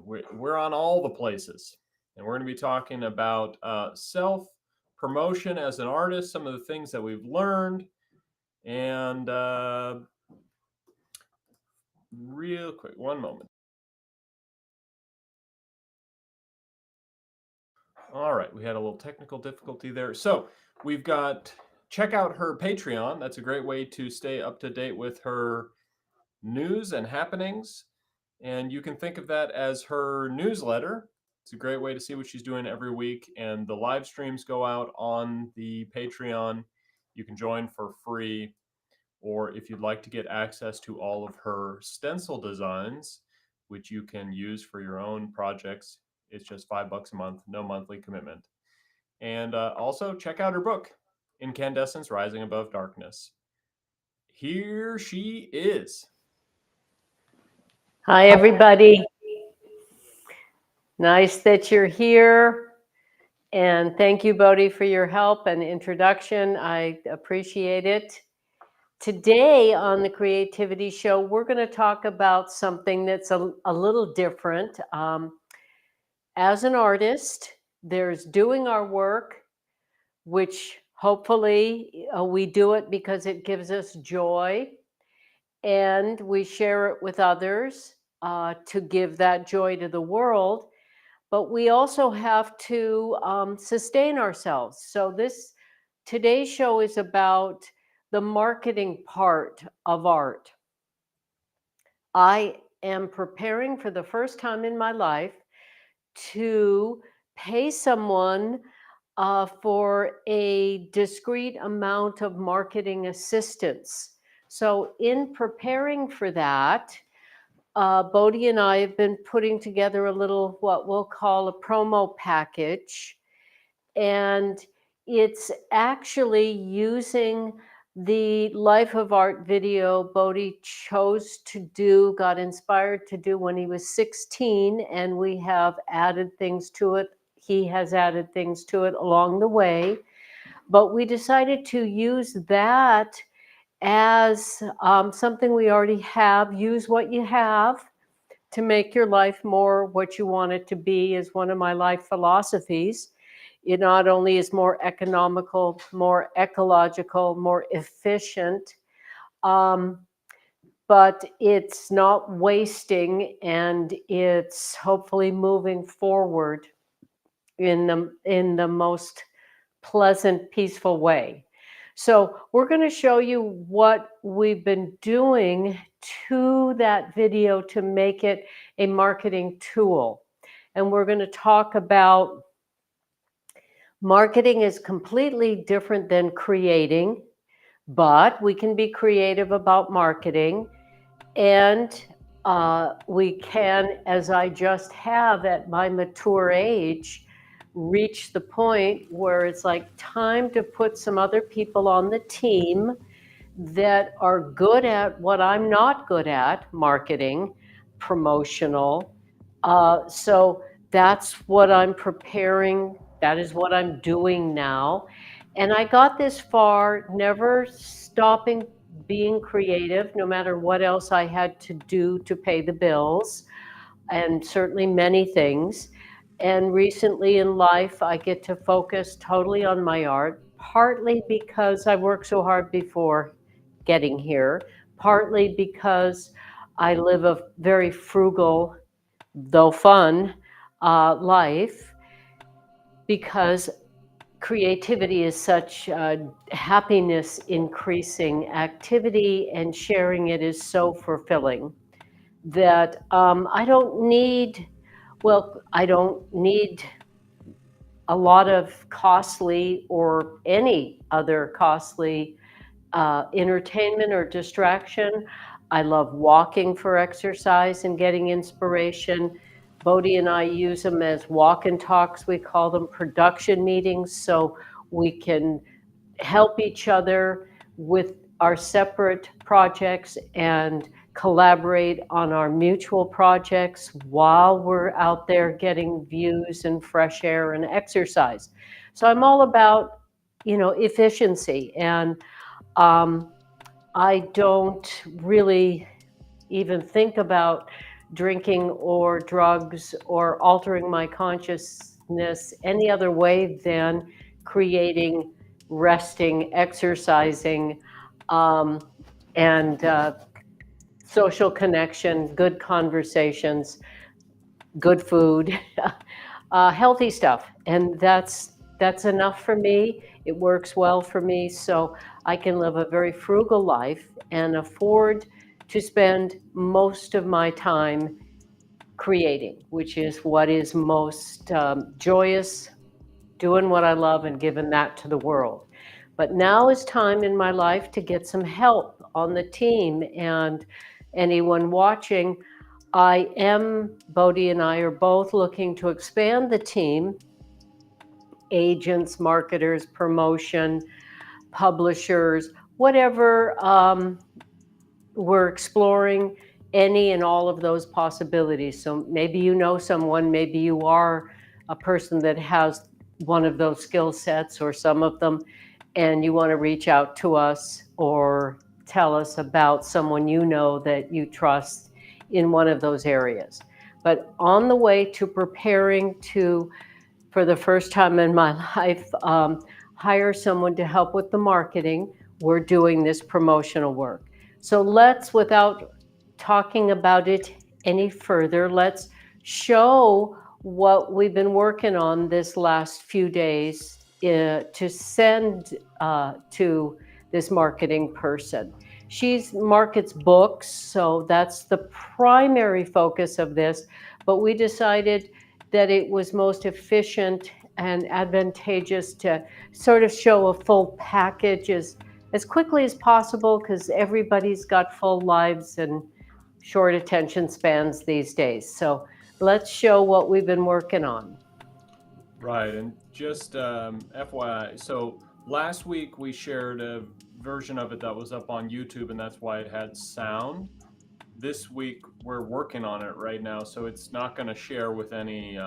We're on all the places, and we're going to be talking about self-promotion as an artist, some of the things that we've learned, and real quick, one moment. All right, we had a little technical difficulty there. So we've got, check out her Patreon. That's a great way to stay up to date with her news and happenings. And you can think of that as her newsletter. It's a great way to see what she's doing every week. And the live streams go out on the Patreon. You can join for free. Or if you'd like to get access to all of her stencil designs, which you can use for your own projects, it's just $5 a month, no monthly commitment. And also check out her book, Incandescence Rising Above Darkness. Here she is. Hi, everybody. Nice that you're here. And thank you, Bodhi, for your help and introduction. I appreciate it. Today on the Creativity Show, we're going to talk about something that's a little different. As an artist, there's doing our work, which hopefully we do it because it gives us joy, and we share it with others to give that joy to the world. But we also have to sustain ourselves. So today's show is about the marketing part of art. I am preparing for the first time in my life to pay someone for a discrete amount of marketing assistance. So in preparing for that, Bodhi and I have been putting together a little, what we'll call a promo package. And it's actually using the Life of Art video Bodhi chose to do, got inspired to do when he was 16, and we have added things to it. He has added things to it along the way. But we decided to use that as something we already have. Use what you have to make your life more what you want it to be is one of my life philosophies. It not only is more economical, more ecological, more efficient, but it's not wasting, and it's hopefully moving forward in the most pleasant, peaceful way. So we're going to show you what we've been doing to that video to make it a marketing tool. And we're going to talk about marketing is completely different than creating, but we can be creative about marketing. And we can, as I just have at my mature age, reach the point where it's like time to put some other people on the team that are good at what I'm not good at, marketing, promotional. So that's what I'm preparing. That is what I'm doing now. And I got this far, never stopping being creative, no matter what else I had to do to pay the bills, and certainly many things. And recently in life, I get to focus totally on my art, partly because I worked so hard before getting here, partly because I live a very frugal, though fun, life, because creativity is such happiness increasing activity, and sharing it is so fulfilling that I don't need a lot of costly or any other costly entertainment or distraction. I love walking for exercise and getting inspiration. Bodhi and I use them as walk and talks. We call them production meetings, so we can help each other with our separate projects and collaborate on our mutual projects while we're out there getting views and fresh air and exercise. So I'm all about, efficiency, and I don't really even think about drinking or drugs or altering my consciousness any other way than creating, resting, exercising, and social connection, good conversations, good food, healthy stuff. And that's enough for me. It works well for me. So I can live a very frugal life and afford to spend most of my time creating, which is what is most joyous, doing what I love and giving that to the world. But now is time in my life to get some help on the team, and anyone watching, Bodhi and I are both looking to expand the team, agents, marketers, promotion, publishers, whatever. We're exploring any and all of those possibilities. So maybe you know someone, maybe you are a person that has one of those skill sets or some of them, and you want to reach out to us or tell us about someone you know that you trust in one of those areas. But on the way to preparing to, for the first time in my life, hire someone to help with the marketing, we're doing this promotional work. So let's, without talking about it any further, let's show what we've been working on this last few days to send to this marketing person. She markets books, so that's the primary focus of this, but we decided that it was most efficient and advantageous to sort of show a full package as quickly as possible, because everybody's got full lives and short attention spans these days. So let's show what we've been working on. Right, and just FYI, so last week we shared a version of it that was up on YouTube, and that's why it had sound. This week we're working on it right now, so it's not going to share with any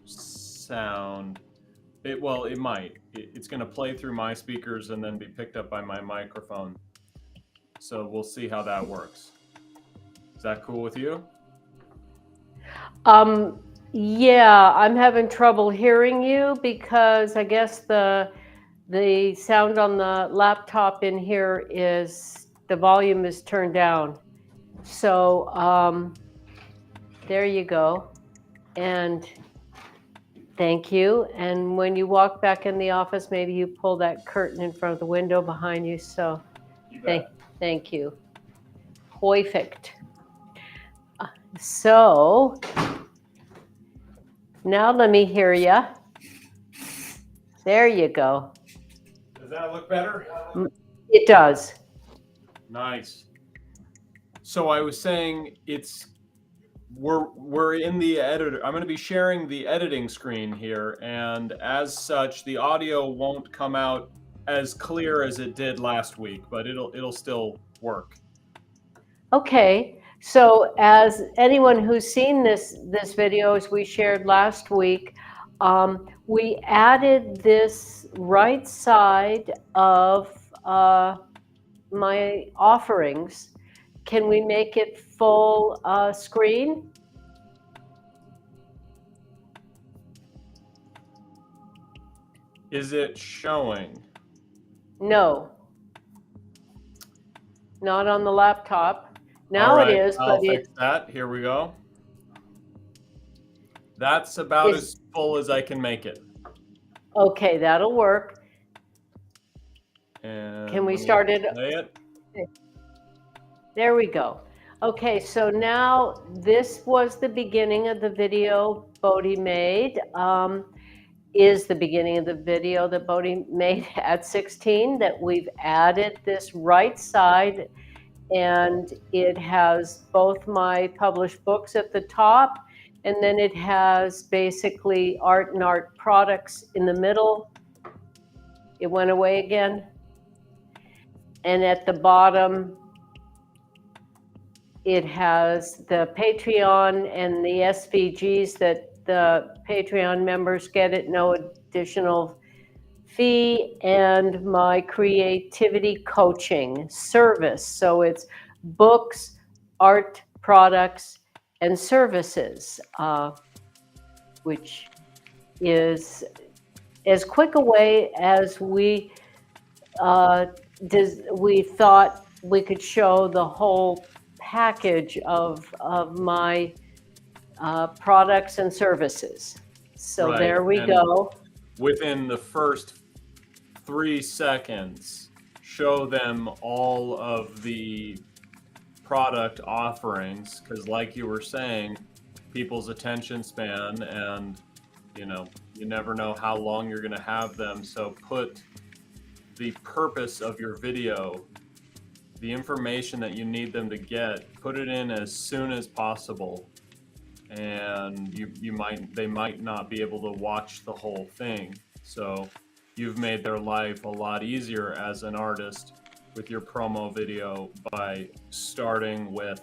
sound. It might. It's going to play through my speakers and then be picked up by my microphone. So we'll see how that works. Is that cool with you? Yeah, I'm having trouble hearing you because I guess the sound on the laptop in here is, the volume is turned down. So there you go. And thank you. And when you walk back in the office, maybe you pull that curtain in front of the window behind you. So thank you. Perfect. So now let me hear you. There you go. Does that look better? It does. Nice. So I was saying we're in the editor. I'm going to be sharing the editing screen here, and as such, the audio won't come out as clear as it did last week, but it'll still work. Okay. So as anyone who's seen this video, as we shared last week, we added this right side of my offerings. Can we make it full screen? Is it showing? No. Not on the laptop. Now All right, it is, I'll but fix that. Here we go. That's about as full as I can make it. Okay, that'll work. And can we start it? Play it? There we go. Okay, so now this was the beginning of the video Bodhi made. Is the beginning of the video that Bodhi made at 16, that we've added this right side, and it has both my published books at the top, and then it has basically art and art products in the middle. It went away again. And at the bottom, it has the Patreon and the SVGs that the Patreon members get at no additional fee, and my creativity coaching service. So it's books, art products, and services, which is as quick a way as we thought we could show the whole package of my products and services. So Right. there we And go. within the first 3 seconds, show them all of the product offerings, because like you were saying, people's attention span, and you never know how long you're going to have them. So put the purpose of your video, the information that you need them to get, put it in as soon as possible. And they might not be able to watch the whole thing. So you've made their life a lot easier as an artist with your promo video by starting with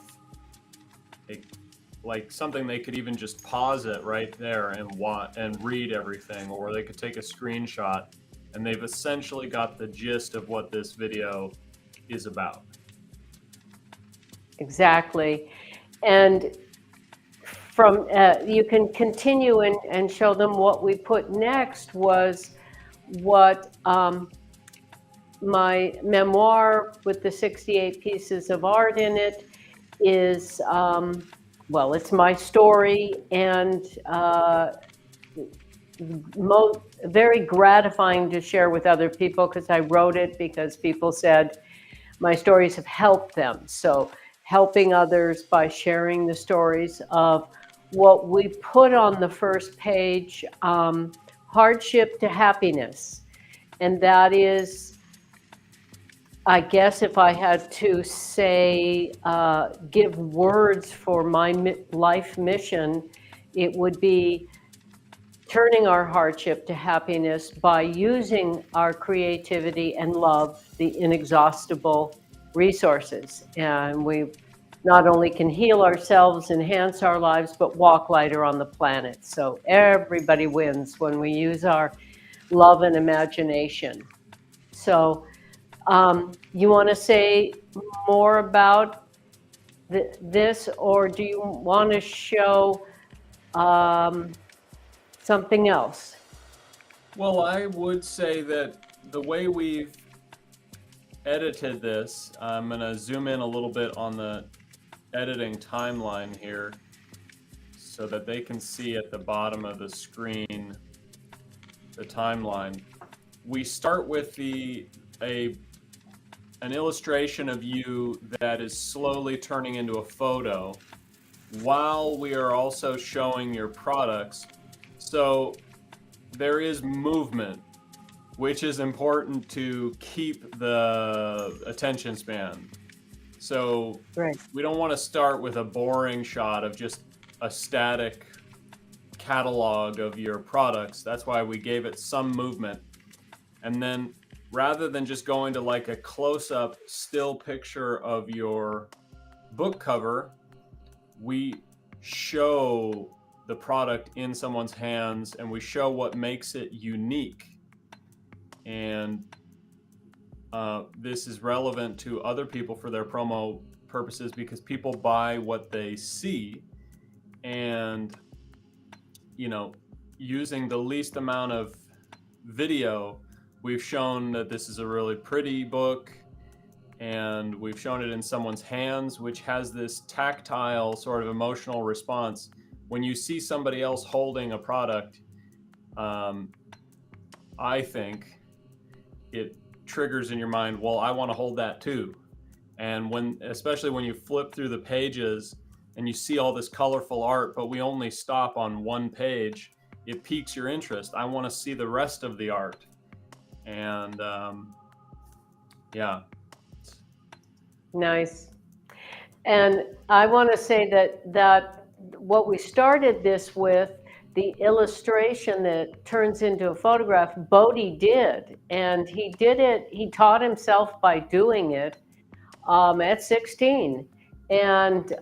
like something they could even just pause it right there and watch and read everything, or they could take a screenshot, and they've essentially got the gist of what this video is about. Exactly. And from you can continue and show them what we put next was what my memoir with the 68 pieces of art in it is. Well, it's my story, and very gratifying to share with other people, because I wrote it because people said my stories have helped them. So helping others by sharing the stories of what we put on the first page, hardship to happiness. And that is, I guess if I had to say, give words for my life mission, it would be turning our hardship to happiness by using our creativity and love, the inexhaustible resources. And we not only can heal ourselves, enhance our lives, but walk lighter on the planet. So everybody wins when we use our love and imagination. So you want to say more about this, or do you want to show something else? Well, I would say that the way we've edited this, I'm going to zoom in a little bit on the editing timeline here so that they can see at the bottom of the screen the timeline. We start with an illustration of you that is slowly turning into a photo while we are also showing your products. So there is movement, which is important to keep the attention span. So Right. we don't want to start with a boring shot of just a static catalog of your products. That's why we gave it some movement. And then rather than just going to like a close-up still picture of your book cover, we show the product in someone's hands, and we show what makes it unique. And this is relevant to other people for their promo purposes, because people buy what they see. And using the least amount of video, we've shown that this is a really pretty book, and we've shown it in someone's hands, which has this tactile sort of emotional response. When you see somebody else holding a product, I think it triggers in your mind, well, I want to hold that too. And especially when you flip through the pages and you see all this colorful art, but we only stop on one page, it piques your interest. I want to see the rest of the art. And yeah. Nice. And I want to say that what we started this with, the illustration that turns into a photograph, Bodhi did. And he taught himself by doing it at 16. And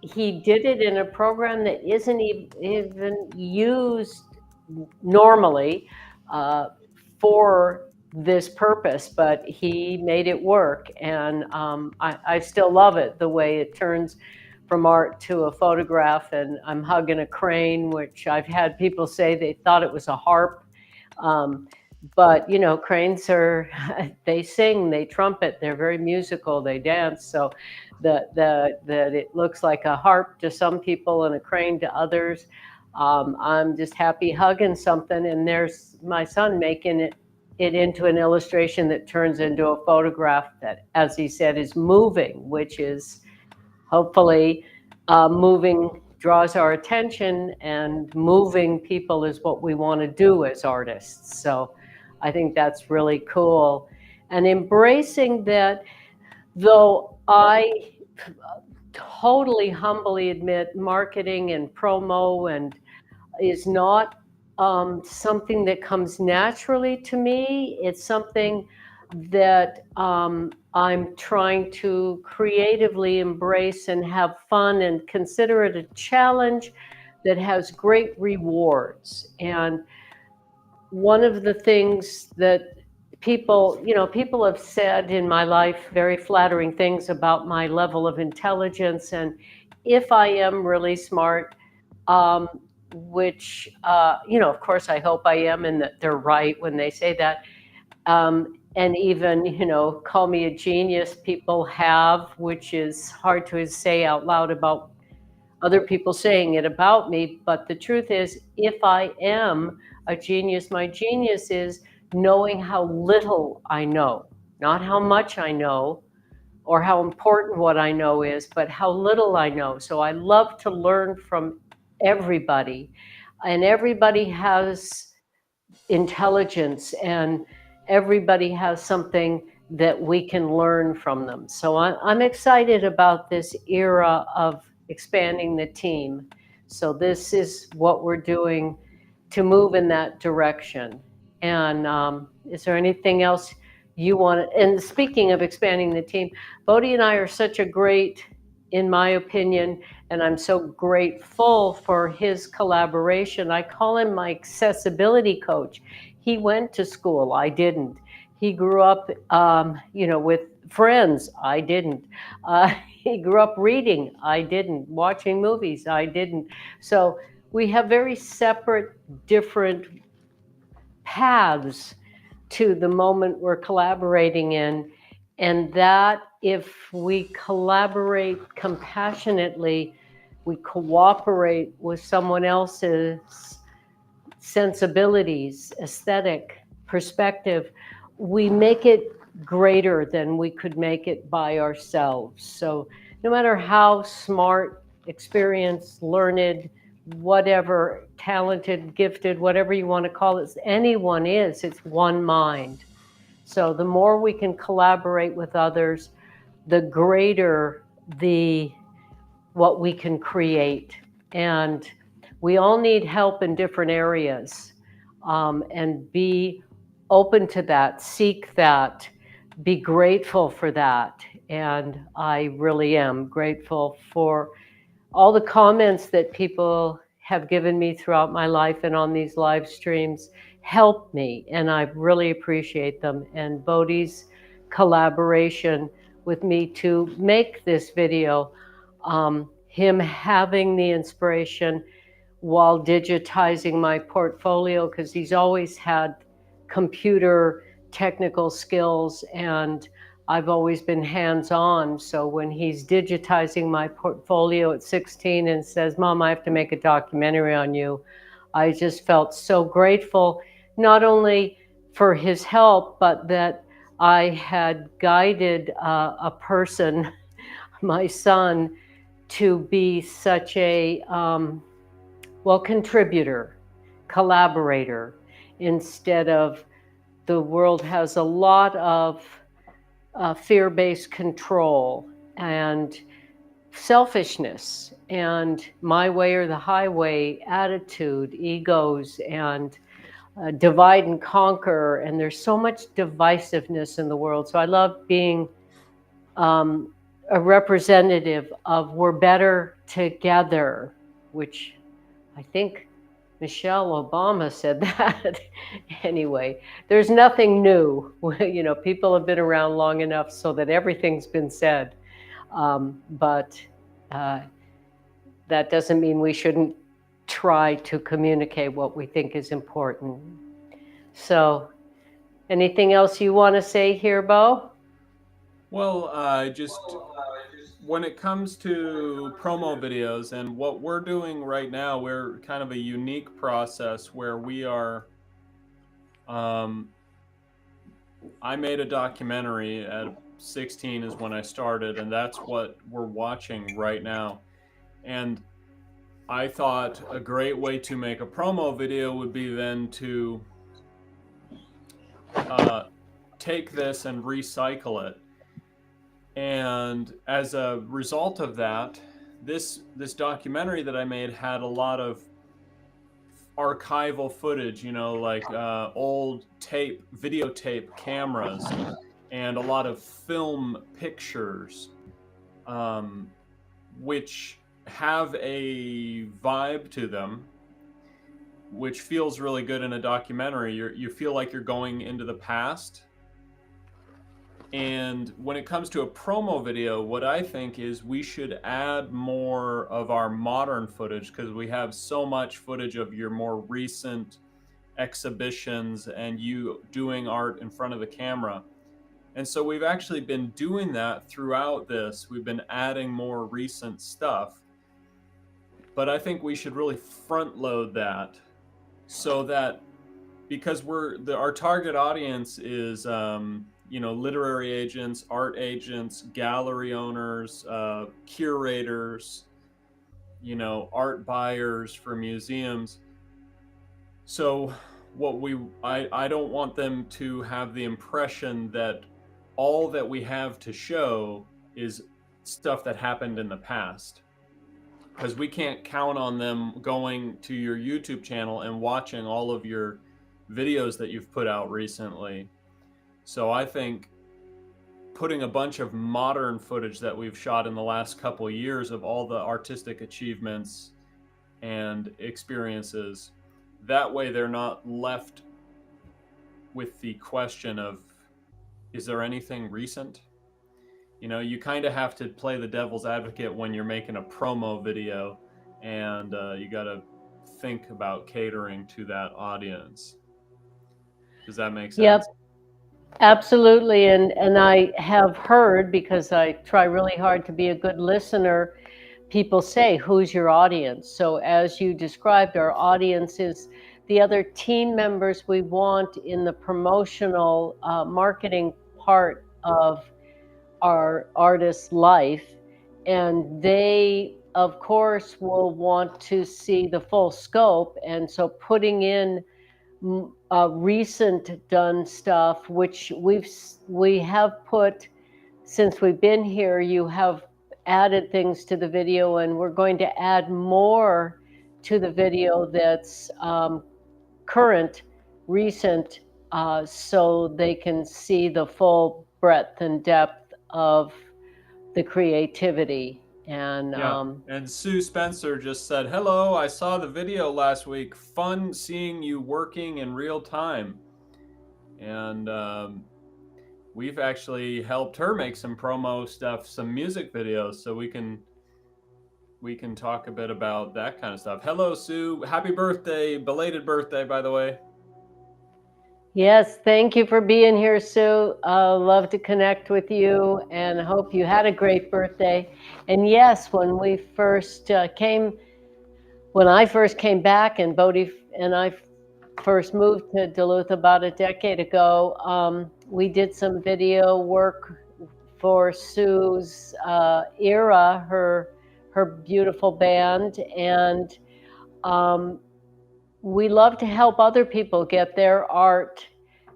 he did it in a program that isn't even used normally for this purpose, but he made it work. And I still love it, the way it turns from art to a photograph, and I'm hugging a crane, which I've had people say they thought it was a harp. But you know, cranes are, they sing, they trumpet, they're very musical, they dance. So that it looks like a harp to some people and a crane to others. I'm just happy hugging something, and there's my son making it into an illustration that turns into a photograph that, as he said, is moving, which is hopefully moving draws our attention, and moving people is what we want to do as artists. So I think that's really cool. And embracing that, though I totally humbly admit marketing and promo and is not something that comes naturally to me. It's something that I'm trying to creatively embrace and have fun and consider it a challenge that has great rewards. And one of the things that people have said in my life very flattering things about my level of intelligence, and if I am really smart, um, which of course I hope I am, and that they're right when they say that. And even call me a genius. People have, which is hard to say out loud about other people saying it about me. But the truth is, if I am a genius, my genius is knowing how little I know, not how much I know or how important what I know is, but how little I know. So I love to learn from everybody, and everybody has intelligence, and everybody has something that we can learn from them. So I'm excited about this era of expanding the team. So this is what we're doing to move in that direction. And is there anything else you want to, and speaking of expanding the team, Bodhi and I are such a great, in my opinion, and I'm so grateful for his collaboration. I call him my accessibility coach. He went to school, I didn't. He grew up, with friends, I didn't. He grew up reading, I didn't. Watching movies, I didn't. So we have very separate, different paths to the moment we're collaborating in. And that, if we collaborate compassionately, we cooperate with someone else's sensibilities, aesthetic, perspective, we make it greater than we could make it by ourselves. So no matter how smart, experienced, learned, whatever, talented, gifted, whatever you want to call it, anyone is, it's one mind. So the more we can collaborate with others, the greater what we can create. And we all need help in different areas, and be open to that, seek that, be grateful for that. And I really am grateful for all the comments that people have given me throughout my life and on these live streams help me, and I really appreciate them. And Bodhi's collaboration with me to make this video, him having the inspiration while digitizing my portfolio, because he's always had computer technical skills and I've always been hands-on. So when he's digitizing my portfolio at 16 and says, "Mom, I have to make a documentary on you," I just felt so grateful, not only for his help, but that I had guided a person, my son, to be such a contributor, collaborator, instead of, the world has a lot of fear-based control and selfishness and my way or the highway attitude, egos, and divide and conquer. And there's so much divisiveness in the world. So I love being a representative of we're better together, which I think Michelle Obama said that. Anyway, there's nothing new. People have been around long enough so that everything's been said. But that doesn't mean we shouldn't try to communicate what we think is important. So, anything else you want to say here, Bo? Well, just when it comes to promo videos and what we're doing right now, we're kind of a unique process where we are. I made a documentary at 16 is when I started, and that's what we're watching right now. And I thought a great way to make a promo video would be then to take this and recycle it. And as a result of that, this documentary that I made had a lot of archival footage, like old videotape cameras, and a lot of film pictures, which have a vibe to them, which feels really good in a documentary. You feel like you're going into the past. And when it comes to a promo video, what I think is we should add more of our modern footage, because we have so much footage of your more recent exhibitions and you doing art in front of the camera. And so we've actually been doing that throughout this. We've been adding more recent stuff. But I think we should really front load that, so that, because our target audience is literary agents, art agents, gallery owners, curators, art buyers for museums. So I don't want them to have the impression that all that we have to show is stuff that happened in the past, because we can't count on them going to your YouTube channel and watching all of your videos that you've put out recently. So I think putting a bunch of modern footage that we've shot in the last couple of years of all the artistic achievements and experiences, that way they're not left with the question of, is there anything recent? You kind of have to play the devil's advocate when you're making a promo video, and you got to think about catering to that audience. Does that make sense? Yep. Absolutely, and I have heard, because I try really hard to be a good listener, people say, who's your audience? So as you described, our audience is the other team members we want in the promotional marketing part of our artist's life. And they, of course, will want to see the full scope. And so putting in recent done stuff, which we have put, since we've been here, you have added things to the video, and we're going to add more to the video that's current, recent, so they can see the full breadth and depth of the creativity. And yeah. And Sue Spencer just said, hello, I saw the video last week. Fun seeing you working in real time. And we've actually helped her make some promo stuff, some music videos, so we can talk a bit about that kind of stuff. Hello, Sue. Happy birthday. Belated birthday, by the way. Yes, thank you for being here, Sue. Love to connect with you, and hope you had a great birthday. And yes, when I first came back, and Bodhi and I first moved to Duluth about a decade ago, we did some video work for Sue's era, her beautiful band, and we love to help other people get their art,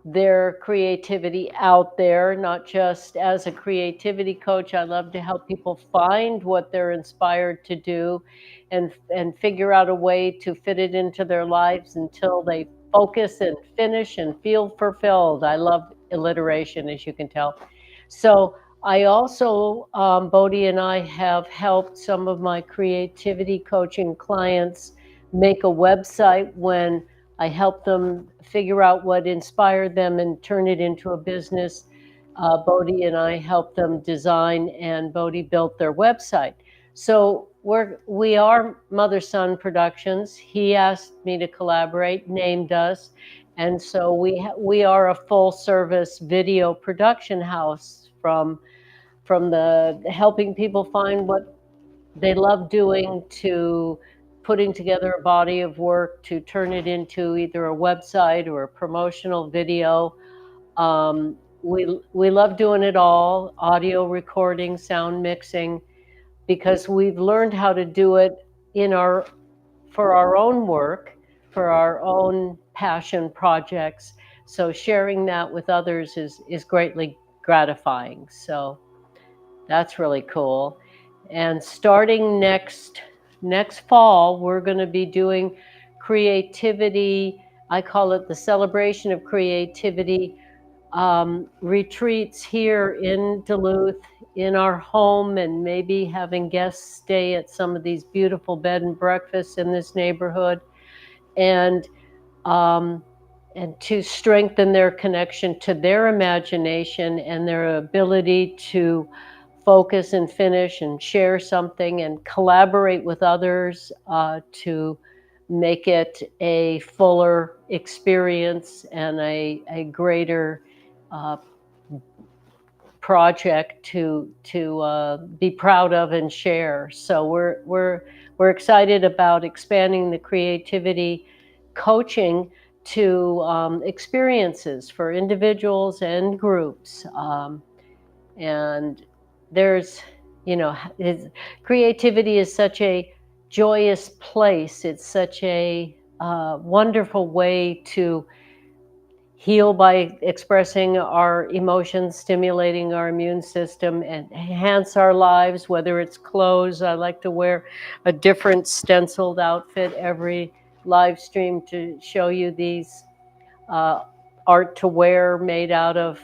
their creativity out there, not just as a creativity coach. I love to help people find what they're inspired to do and figure out a way to fit it into their lives until they focus and finish and feel fulfilled. I love alliteration, as you can tell. So I also, Bodhi and I have helped some of my creativity coaching clients make a website when I help them figure out what inspired them and turn it into a business. Bodhi and I helped them design, and Bodhi built their website. So we are Mother-Son Productions. He asked me to collaborate, named us, and so we are a full-service video production house, from the helping people find what they love doing, to putting together a body of work to turn it into either a website or a promotional video. We love doing it all: audio recording, sound mixing, because we've learned how to do it for our own work, for our own passion projects. So sharing that with others is greatly gratifying. So that's really cool. And starting next fall, we're going to be doing creativity. I call it the celebration of creativity retreats here in Duluth, in our home, and maybe having guests stay at some of these beautiful bed and breakfasts in this neighborhood, and to strengthen their connection to their imagination and their ability to focus and finish and share something and collaborate with others to make it a fuller experience and a greater project to be proud of and share. So we're excited about expanding the creativity coaching to experiences for individuals and groups. And there's, creativity is such a joyous place. It's such a wonderful way to heal by expressing our emotions, stimulating our immune system, and enhance our lives, whether it's clothes. I like to wear a different stenciled outfit every live stream to show you these art to wear made out of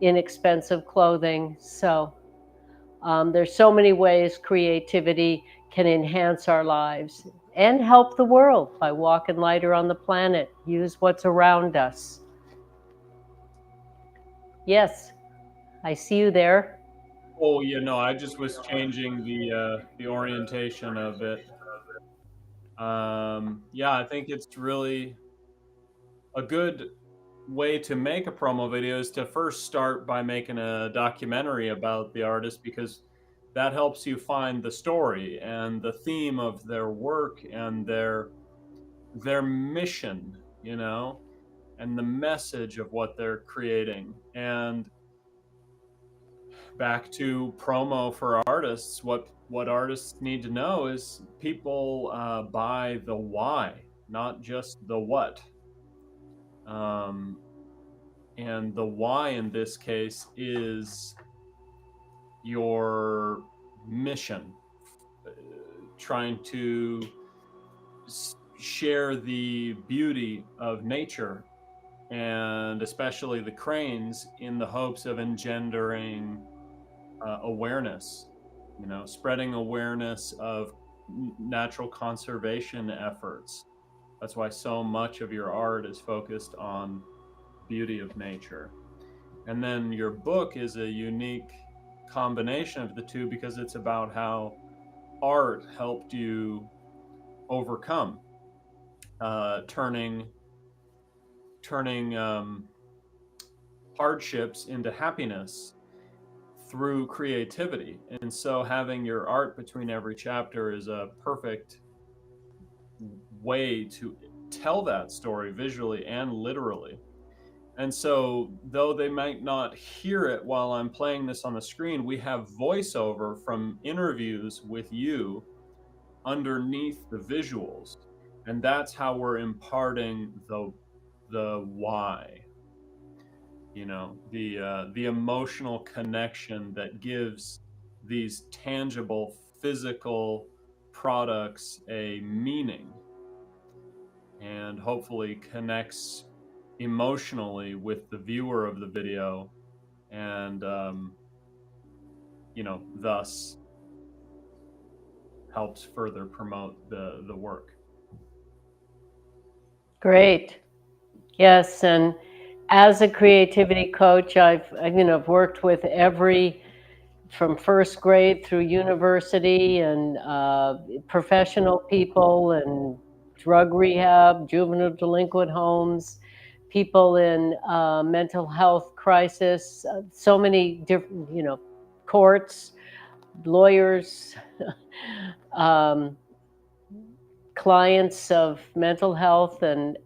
inexpensive clothing. So there's so many ways creativity can enhance our lives and help the world by walking lighter on the planet. Use what's around us. Yes, I see you there. Oh, I just was changing the orientation of it. Yeah, I think it's really a good way to make a promo video is to first start by making a documentary about the artist, because that helps you find the story and the theme of their work and their mission, and the message of what they're creating. And back to promo for artists, what artists need to know is people buy the why, not just the what. And the why in this case is your mission, trying to share the beauty of nature, and especially the cranes, in the hopes of engendering awareness, spreading awareness of natural conservation efforts. That's why so much of your art is focused on beauty of nature. And then your book is a unique combination of the two, because it's about how art helped you overcome, turning hardships into happiness through creativity. And so having your art between every chapter is a perfect way to tell that story visually and literally. And so, though they might not hear it while I'm playing this on the screen, we have voiceover from interviews with you underneath the visuals. And that's how we're imparting the why, the emotional connection that gives these tangible physical products a meaning, and hopefully connects emotionally with the viewer of the video, and thus helps further promote the work. Great. Yes, and as a creativity coach, I've worked with every from first grade through university, and professional people, and drug rehab, juvenile delinquent homes, people in mental health crisis, so many different, courts, lawyers, um, clients of mental health and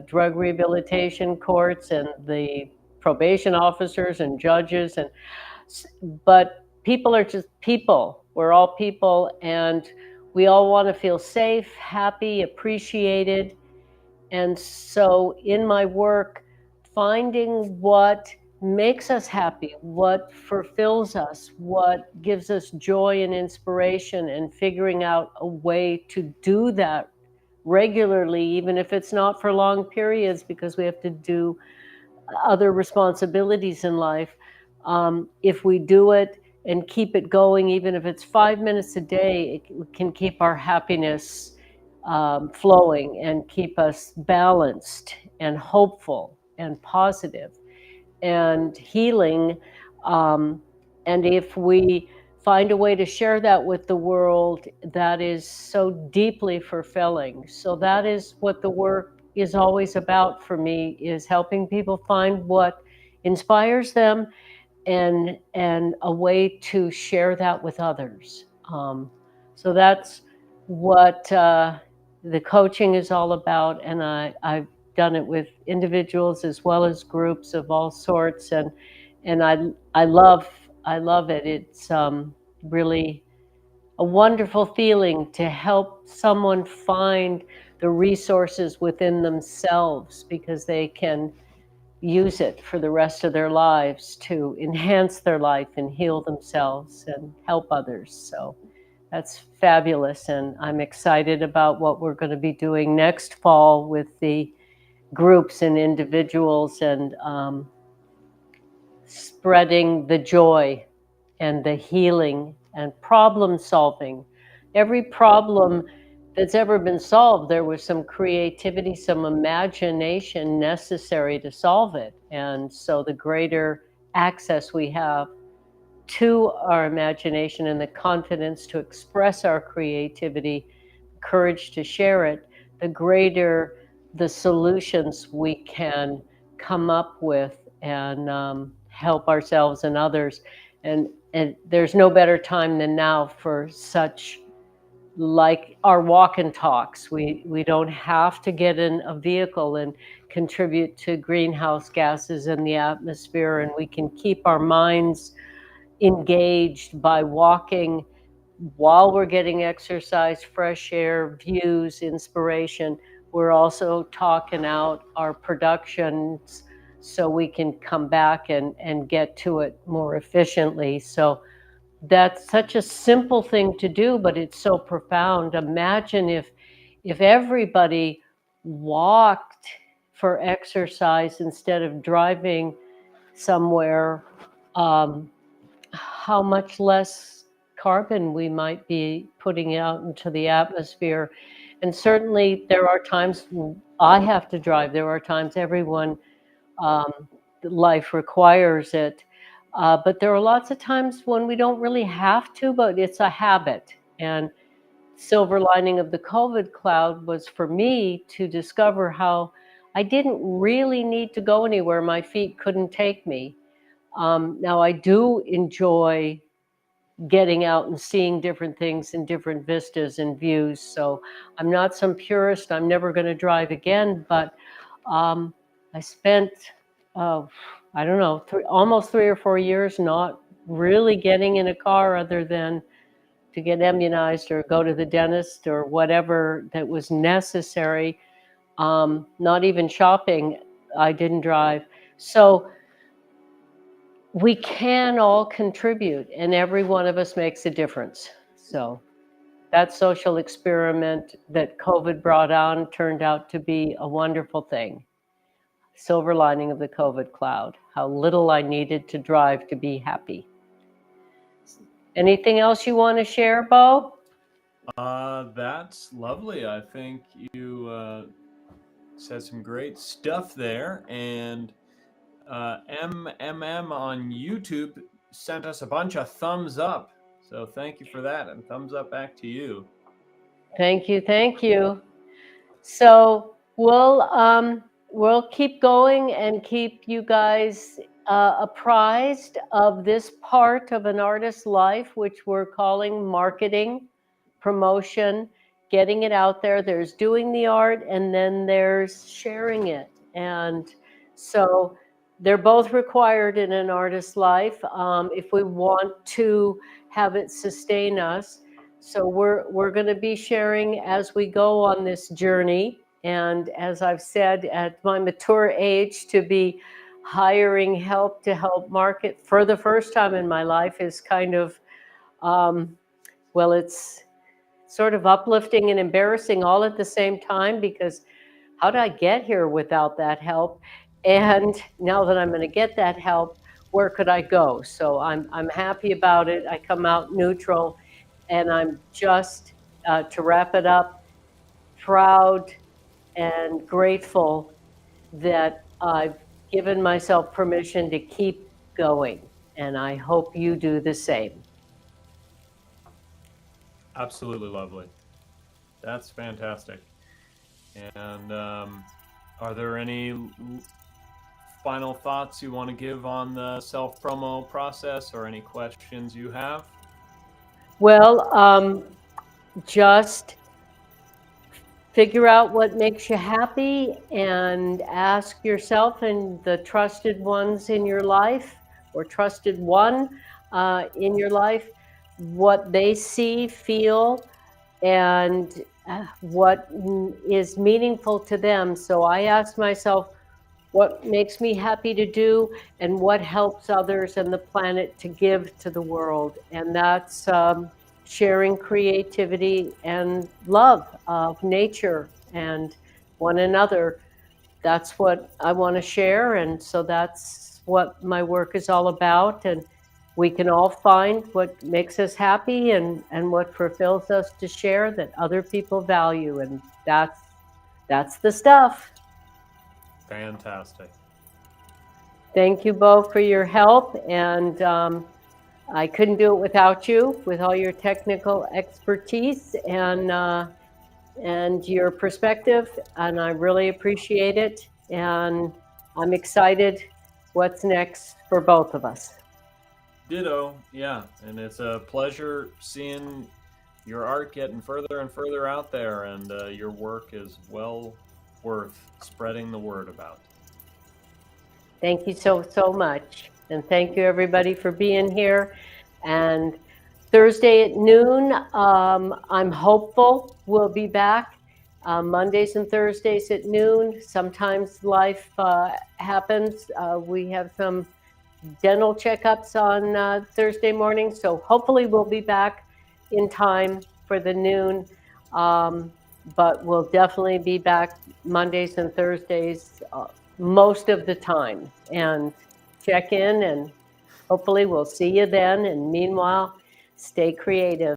drug rehabilitation courts, and the probation officers and judges, but people are just people. We're all people, and we all want to feel safe, happy, appreciated. And so in my work, finding what makes us happy, what fulfills us, what gives us joy and inspiration, and figuring out a way to do that regularly, even if it's not for long periods, because we have to do other responsibilities in life. If we do it and keep it going, even if it's 5 minutes a day, it can keep our happiness flowing and keep us balanced and hopeful and positive and healing. Um, and if we find a way to share that with the world, that is so deeply fulfilling. So that is what the work is always about for me, is helping people find what inspires them, and a way to share that with others. So that's what the coaching is all about, and I've done it with individuals as well as groups of all sorts, and I love I love it. It's really a wonderful feeling to help someone find the resources within themselves, because they can use it for the rest of their lives to enhance their life and heal themselves and help others. So that's fabulous. And I'm excited about what we're going to be doing next fall with the groups and individuals, and spreading the joy and the healing and problem solving. Every problem that's ever been solved, there was some creativity, some imagination necessary to solve it. And so the greater access we have to our imagination and the confidence to express our creativity, courage to share it, the greater the solutions we can come up with, and help ourselves and others. And there's no better time than now for such, like our walk and talks. We don't have to get in a vehicle and contribute to greenhouse gases in the atmosphere, and we can keep our minds engaged by walking while we're getting exercise, fresh air, views, inspiration. We're also talking out our productions so we can come back and get to it more efficiently. So that's such a simple thing to do, but it's so profound. Imagine if everybody walked for exercise instead of driving somewhere, how much less carbon we might be putting out into the atmosphere. And certainly there are times when I have to drive. There are times everyone, um, life requires it. But there are lots of times when we don't really have to, but it's a habit. And silver lining of the COVID cloud was for me to discover how I didn't really need to go anywhere. My feet couldn't take me. Now I do enjoy getting out and seeing different things and different vistas and views. So I'm not some purist. I'm never going to drive again. But I spent, uh, I don't know, almost 3 or 4 years not really getting in a car other than to get immunized or go to the dentist or whatever that was necessary. Not even shopping. I didn't drive. So we can all contribute, and every one of us makes a difference. So that social experiment that COVID brought on turned out to be a wonderful thing. Silver lining of the COVID cloud, how little I needed to drive to be happy. Anything else you want to share, Bo? That's lovely. I think you said some great stuff there. And MMM on YouTube sent us a bunch of thumbs up. So thank you for that, and thumbs up back to you. Thank you. Thank you. So we'll keep going and keep you guys apprised of this part of an artist's life, which we're calling marketing, promotion, getting it out there. There's doing the art, and then there's sharing it. And so they're both required in an artist's life if we want to have it sustain us. So we're going to be sharing as we go on this journey. And as I've said, at my mature age, to be hiring help to help market for the first time in my life is kind of, well, it's sort of uplifting and embarrassing all at the same time, because how did I get here without that help? And now that I'm going to get that help, where could I go? So I'm happy about it. I come out neutral, and I'm just, to wrap it up, proud and grateful that I've given myself permission to keep going. And I hope you do the same. Absolutely lovely. That's fantastic. And are there any final thoughts you want to give on the self-promo process, or any questions you have? Well, just figure out what makes you happy and ask yourself and the trusted ones in your life, or trusted one in your life, what they see, feel, and what is meaningful to them. So I ask myself, what makes me happy to do, and what helps others and the planet to give to the world. And that's sharing creativity and love of nature and one another. That's what I want to share. And so that's what my work is all about. And we can all find what makes us happy and what fulfills us to share that other people value. And that's the stuff. Fantastic. Thank you both for your help. And I couldn't do it without you, with all your technical expertise and your perspective. And I really appreciate it. And I'm excited what's next for both of us. Ditto. Yeah. And it's a pleasure seeing your art getting further and further out there, and your work is well worth spreading the word about. Thank you so much. And thank you, everybody, for being here. And Thursday at noon, I'm hopeful we'll be back. Mondays and Thursdays at noon. Sometimes life happens. We have some dental checkups on Thursday morning. So hopefully we'll be back in time for the noon. But we'll definitely be back Mondays and Thursdays most of the time, and check in, and hopefully we'll see you then. And meanwhile, stay creative.